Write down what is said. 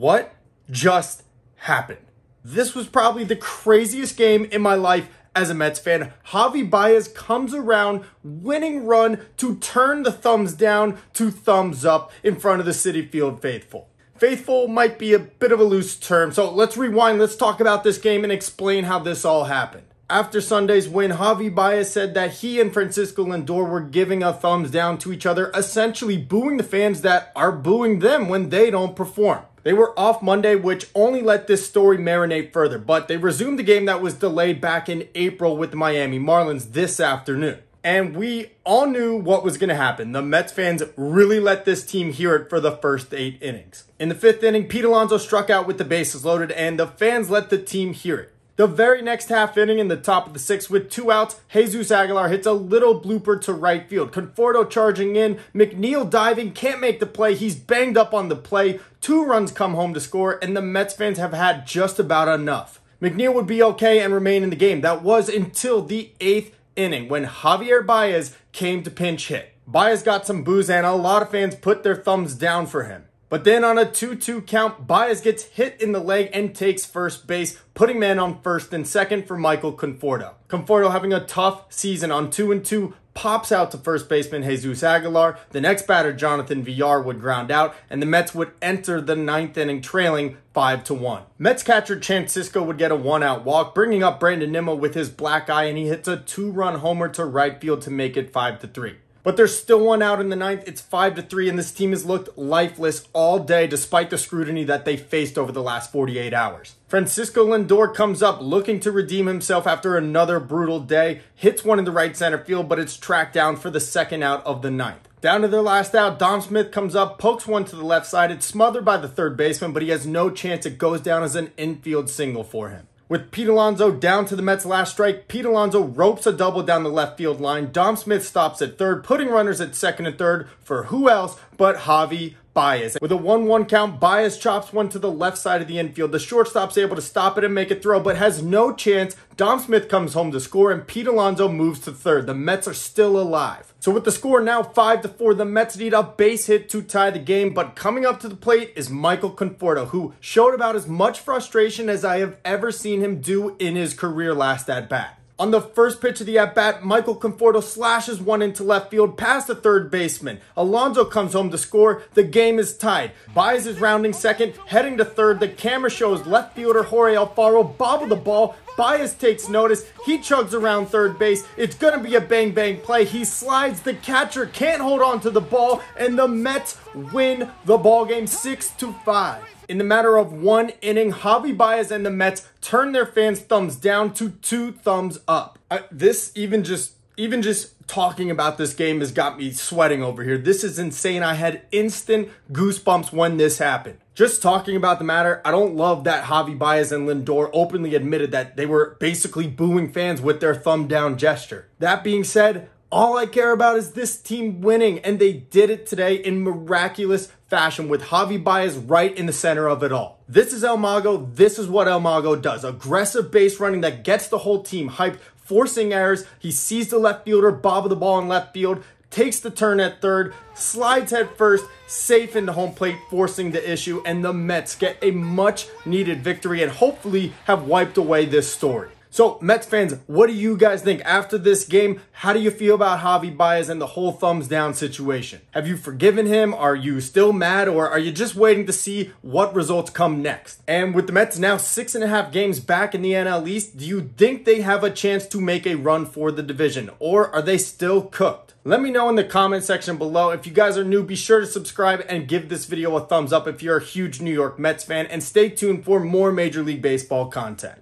what just happened? This was probably the craziest game in my life as a Mets fan. Javy Baez comes around, winning run to turn the thumbs down to thumbs up in front of the Citi Field faithful. Faithful might be a bit of a loose term, so let's rewind. Let's talk about this game and explain how this all happened. After Sunday's win, Javy Baez said that he and Francisco Lindor were giving a thumbs down to each other, essentially booing the fans that are booing them when they don't perform. They were off Monday, which only let this story marinate further, but they resumed the game that was delayed back in April with the Miami Marlins this afternoon. And we all knew what was going to happen. The Mets fans really let this team hear it for the first 8 innings. In the 5th inning, Pete Alonso struck out with the bases loaded, and the fans let the team hear it. The very next half inning, in the top of the 6th with 2 outs, Jesus Aguilar hits a little blooper to right field. Conforto charging in, McNeil diving, can't make the play. He's banged up on the play. 2 runs come home to score, and the Mets fans have had just about enough. McNeil would be okay and remain in the game. That was until the 8th inning when Javy Baez came to pinch hit. Baez got some boos and a lot of fans put their thumbs down for him. But then on a 2-2 count, Baez gets hit in the leg and takes first base, putting men on first and second for Michael Conforto. Conforto, having a tough season on 2-2, pops out to first baseman Jesus Aguilar. The next batter, Jonathan Villar, would ground out, and the Mets would enter the 9th inning trailing 5-1. Mets catcher Chance Sisco would get a 1-out walk, bringing up Brandon Nimmo with his black eye, and he hits a 2-run homer to right field to make it 5-3. But there's still 1 out in the 9th. It's 5-3, and this team has looked lifeless all day despite the scrutiny that they faced over the last 48 hours. Francisco Lindor comes up looking to redeem himself after another brutal day, hits one in the right center field, but it's tracked down for the 2nd out of the 9th. Down to their last out, Dom Smith comes up, pokes one to the left side. It's smothered by the 3rd baseman, but he has no chance. It goes down as an infield single for him. With Pete Alonso down to the Mets' last strike, Pete Alonso ropes a double down the left field line. Dom Smith stops at 3rd, putting runners at 2nd and 3rd for who else but Javy Baez. With a 1-1 count, Baez chops one to the left side of the infield. The shortstop's able to stop it and make a throw, but has no chance. Dom Smith comes home to score, and Pete Alonso moves to 3rd. The Mets are still alive. So with the score now 5-4, the Mets need a base hit to tie the game, but coming up to the plate is Michael Conforto, who showed about as much frustration as I have ever seen him do in his career last at-bat. On the first pitch of the at-bat, Michael Conforto slashes one into left field past the 3rd baseman. Alonso comes home to score. The game is tied. Baez is rounding 2nd, heading to 3rd. The camera shows left fielder Jorge Alfaro bobble the ball. Baez takes notice. He chugs around 3rd base. It's going to be a bang-bang play. He slides. The catcher can't hold on to the ball, and the Mets win the ball game 6-5. In the matter of 1 inning, Javy Baez and the Mets turn their fans' thumbs down to 2 thumbs up. Even just talking about this game has got me sweating over here. This is insane. I had instant goosebumps when this happened. Just talking about the matter, I don't love that Javy Baez and Lindor openly admitted that they were basically booing fans with their thumb down gesture. That being said, all I care about is this team winning, and they did it today in miraculous fashion with Javy Baez right in the center of it all. This is El Mago. This is what El Mago does. Aggressive base running that gets the whole team hyped, forcing errors. He sees the left fielder bobble the ball in left field, takes the turn at 3rd, slides head first, safe into home plate, forcing the issue, and the Mets get a much-needed victory and hopefully have wiped away this story. So, Mets fans, what do you guys think after this game? How do you feel about Javy Baez and the whole thumbs down situation? Have you forgiven him? Are you still mad? Or are you just waiting to see what results come next? And with the Mets now 6.5 games back in the NL East, do you think they have a chance to make a run for the division? Or are they still cooked? Let me know in the comment section below. If you guys are new, be sure to subscribe and give this video a thumbs up if you're a huge New York Mets fan. And stay tuned for more Major League Baseball content.